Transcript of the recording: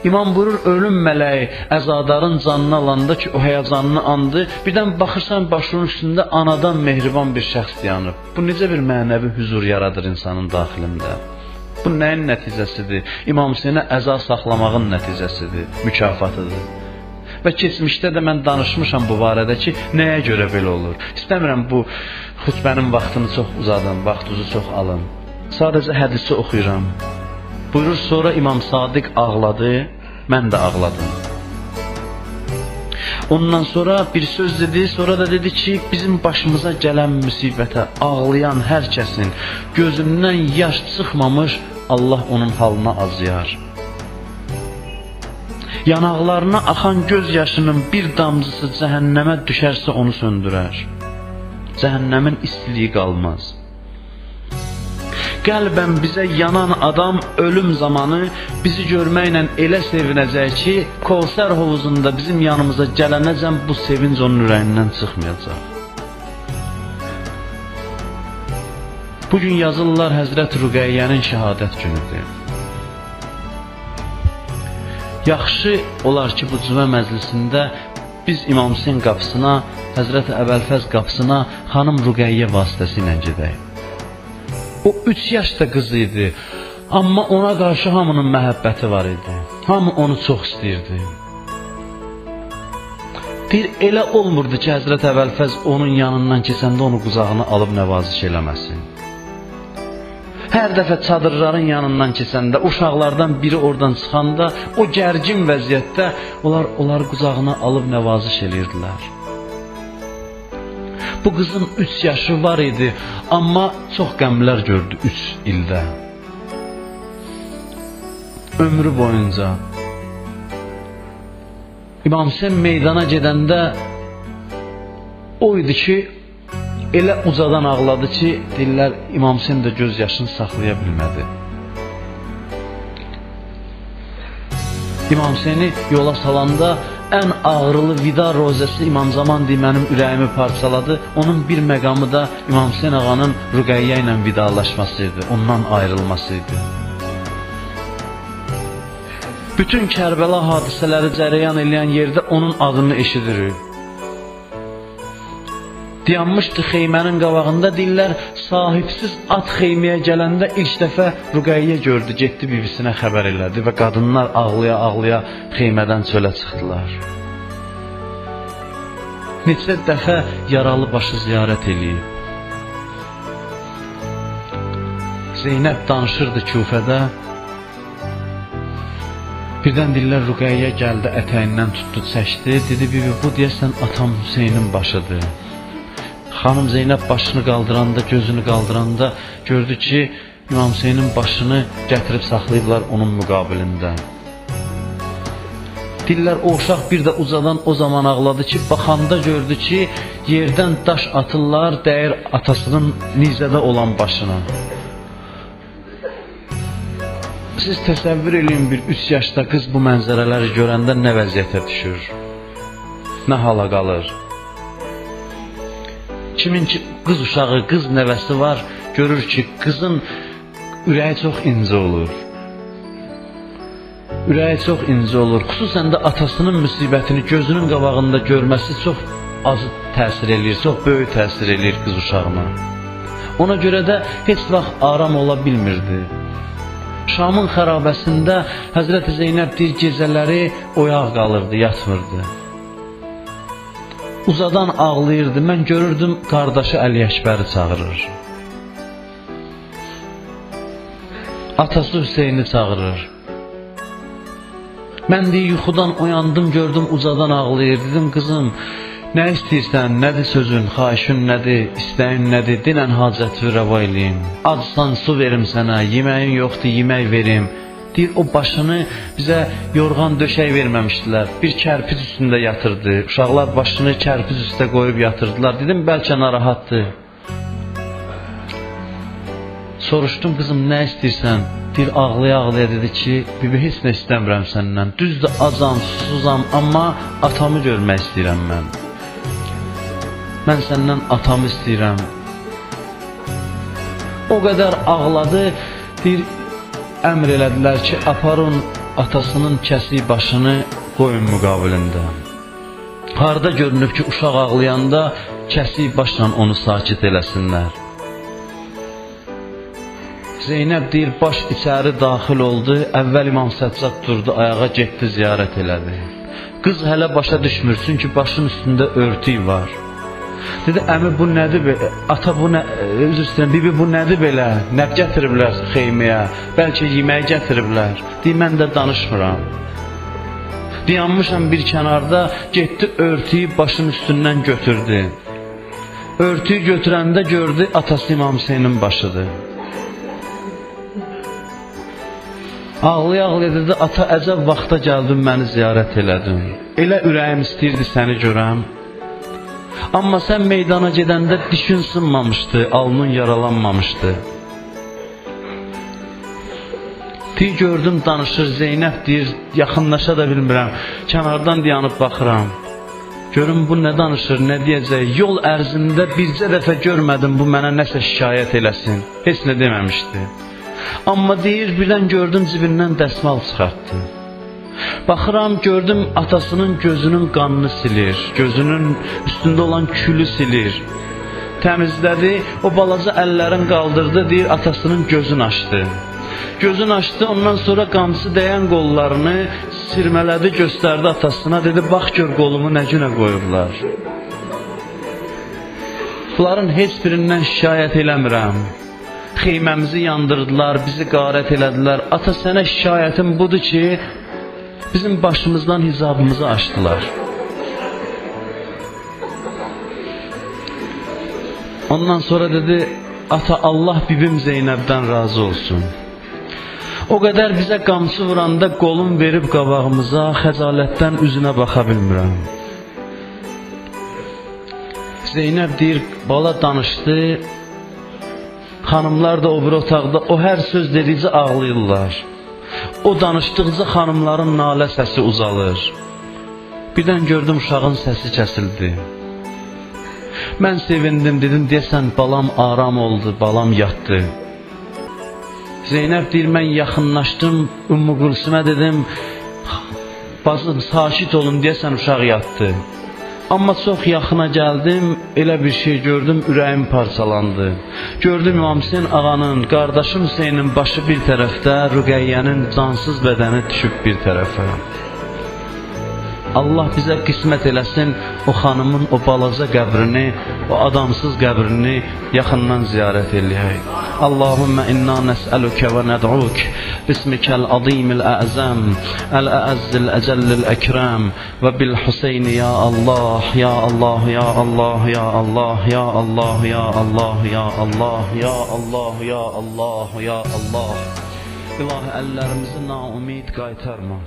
İmam buyurur, ölüm mələyi əzadarın canını alanda ki, o həyəcanını andı, birdən baxırsan başının üstündə anadan mehriban bir şəxs dayanıb. Bu necə bir mənəvi huzur yaradır insanın daxilində? Bu nəyin nəticəsidir? İmam Hüseynə əza saxlamağın nəticəsidir, mükafatıdır. Və keçmişdə də mən danışmışam bu barədə ki, nəyə görə belə olur? İstəmirəm bu xutbənin vaxtını çox uzadım, vaxtınızı çox alın. Sadəcə hədisi oxuyuram. Buyurur, sonra İmam Sadiq ağladı, mən də ağladım. Ondan sonra bir söz dedi, sonra da dedi ki, bizim başımıza gələn müsibətə ağlayan hər kəsin gözündən yaş çıxmamış, Allah onun halına acıyar. Yanaqlarına axan göz yaşının bir damcısı cəhənnəmə düşərsə onu söndürər. Cəhənnəmin istiliyi qalmaz. Qəlbən bizə yanan adam ölüm zamanı bizi görməklə elə sevinəcək ki, Kevsər hovuzunda bizim yanımıza gələnəcən bu sevinc onun ürəyindən çıxmayacaq. Bugün yazırlar Həzrət Rüqəyyənin şəhadət günüdür. Yaxşı olar ki, bu cümə məclisində biz İmam Hüseyn qapısına, Həzrət Əbəlfəz qapısına xanım Rüqəyyə vasitəsilə gedək. O 3 yaşda qız idi, amma ona qarşı hamının məhəbbəti var idi. Hamı onu çox istəyirdi. Bir elə olmurdu ki, Həzrət Əbəlfəz onun yanından keçəndə onu qucağına alıb nəvaziş eləməsin. Hər dəfə çadırların yanından keçəndə, uşaqlardan biri oradan çıxanda, o gərgin vəziyyətdə onlar qucağına alıb nəvaziş eləyirdilər. Bu qızın 3 yaşı var idi, amma çox qəmlər gördü 3 ildə. Ömrü boyunca. İmam Hüseyn meydana gedəndə o idi ki, elə ucadan ağladı ki, deyirlər, İmam Hüseyn də göz yaşını saxlaya bilmədi. İmam Hüseyni yola salanda ən ağrılı vida rozəsi İmam Zaman deyir, mənim ürəyimi parçaladı. Onun bir məqamı da İmam Hüseyn ağanın Rüqəyyə ilə vidalaşması idi, ondan ayrılması idi. Bütün Kərbəla hadisələri cərəyan edən yerdə onun adını eşidirik. Dayanmışdı xeymənin qabağında, deyirlər, sahibsiz at xeyməyə gələndə ilk dəfə Rüqəyyə gördü, getdi bibisinə xəbər elədi və qadınlar ağlaya-ağlaya xeymədən çölə çıxdılar. Neçə dəfə yaralı başı ziyarət eləyib. Zeynəb danışırdı Küfədə. Birdən deyirlər, Rüqəyyə gəldi, ətəyindən tutdu, çəkdi, dedi, bibi, bu deyəsən atam Hüseynin başıdır. Xanım Zeynəb başını qaldıranda, gözünü qaldıranda gördü ki, İmam Hüseynin başını gətirib saxlayıblar onun müqabilində. Deyirlər, o uşaq bir də ucadan o zaman ağladı ki, baxanda gördü ki, yerdən daş atırlar, dəyir atasının nizədə olan başına. Siz təsəvvür eləyin, bir 3 yaşda qız bu mənzərələri görəndə nə vəziyyətə düşür, nə hala qalır. Kimin ki qız uşağı, qız nəvəsi var, görür ki, qızın ürəyi çox incə olur. Ürəyi çox incə olur. Xüsusən də atasının müsibətini gözünün qabağında görməsi çox az təsir eləyir, çox böyük təsir eləyir qız uşağına. Ona görə də heç vaxt aram ola bilmirdi. Şamın xərabəsində Həzrəti Zeynəb deyir, gecələri oyaq qalırdı, yatmırdı. Uzadan ağlayırdı. Mən görürdüm, qardaşı Əli Əkbəri çağırır. Atası Hüseyni çağırır. Mən deyir, yuxudan oyandım, gördüm, ucadan ağlayır. Dedim, qızım, nə istəyirsən, nədir sözün, xahişin nədir, istəyin nədir, denən hacəti rəva eləyim. Acsan su verim sənə, yeməyin yoxdur, yemək verim. Deyir, o başını bizə yorğan döşək verməmişdilər. Bir kərpic üstündə yatırdı. Uşaqlar başını kərpic üstə qoyub yatırdılar. Dedim, bəlkə narahatdır. Soruşdum, qızım, nə istəyirsən? Deyir, ağlaya-ağlaya dedi ki, bibi, heç nə istəmirəm səndən. Düzdür, acam, susuzam, amma atamı görmək istəyirəm mən. Mən səndən atamı istəyirəm. O qədər ağladı, deyir, əmr elədilər ki, aparın atasının kəsik başını qoyun müqabilində. Harda görünüb ki, uşaq ağlayanda kəsik başla onu sakit eləsinlər. Zeynəb deyir, baş içəri daxil oldu, əvvəl İmam Səccad durdu, ayağa getdi, ziyarət elədi. Qız hələ başa düşmürsün ki, başın üstündə örtük var. Dedi, əmi bu nədir belə, ata bu nə, üzr istəyirəm, bibi bu nədir belə, nə gətiriblər xeyməyə, bəlkə yeməyi gətiriblər, deyir, mən də danışmıram. Dayanmışam bir kənarda, getdi örtüyü başın üstündən götürdü. Örtüyü götürəndə gördü, atası İmam Hüseynin başıdır. Ağlaya-ağlaya dedi, ata əcəb vaxta gəldin, məni ziyarət elədin. Elə ürəyim istəyirdi səni görəm. Amma sən meydana gedəndə dişin sınmamışdı, alnın yaralanmamışdı. Deyir, gördüm danışır, Zeynəb deyir, yaxınlaşa da bilmirəm, kənardan dayanıb baxıram. Görüm bu nə danışır, nə deyəcək, yol ərzində bircə dəfə görmədim bu mənə nəsə şikayət eləsin, heç nə deməmişdi. Amma deyir, birdən gördüm cibindən dəsmal çıxartdı. Baxıram, gördüm atasının gözünün qanını silir, gözünün üstündə olan külü silir. Təmizlədi, o balaca əllərin qaldırdı, deyir, atasının gözünü açdı. Gözünü açdı, ondan sonra qamçısı dəyən qollarını sirmələdi, göstərdi atasına, dedi, bax gör qolumu nə günə qoyurlar. Bunların heç birindən şikayət eləmirəm. Xeyməmizi yandırdılar, bizi qarət elədilər. Ata, sənə şikayətim budur ki, bizim başımızdan hizabımızı açdılar. Ondan sonra dedi, ata, Allah bibim Zeynəbdən razı olsun. O qədər bizə qamçı vuranda qolum verib qabağımıza, xəcalətdən üzünə baxa bilmirəm. Zeynəb deyir, bala danışdı, xanımlar da o bir otaqda, o hər söz dedikcə ağlayırlar. O danışdıqca xanımların nalə səsi uzalır. Birdən gördüm uşağın səsi kəsildi. Mən sevindim, dedim, deyəsən balam aram oldu, balam yatdı. Zeynəb deyir, mən yaxınlaşdım, Ümmü Gülsümə dedim, bacım sakit olun, deyəsən uşaq yatdı. Amma çox yaxına gəldim, elə bir şey gördüm, ürəyim parçalandı. Gördüm İmam Hüseyin ağanın, qardaşım Hüseynin başı bir tərəfdə, Rüqəyyənin cansız bədəni düşüb bir tərəfə. Allah bizə qismət eləsin, o xanımın o balaca qəbrini, o adamsız qəbrini yaxından ziyarət eləyək. Allahümmə inna nəsəlükə və nəd'uk bismikəl azimil əzəm, əl-əəzzil əcəllil əkrəm və bil Hüseyni ya Allah, ya Allah, ya Allah, ya Allah, ya Allah, ya Allah, ya Allah, ya Allah, ya Allah, ya Allah. İlahi, əllərimizi naumid qaytarma.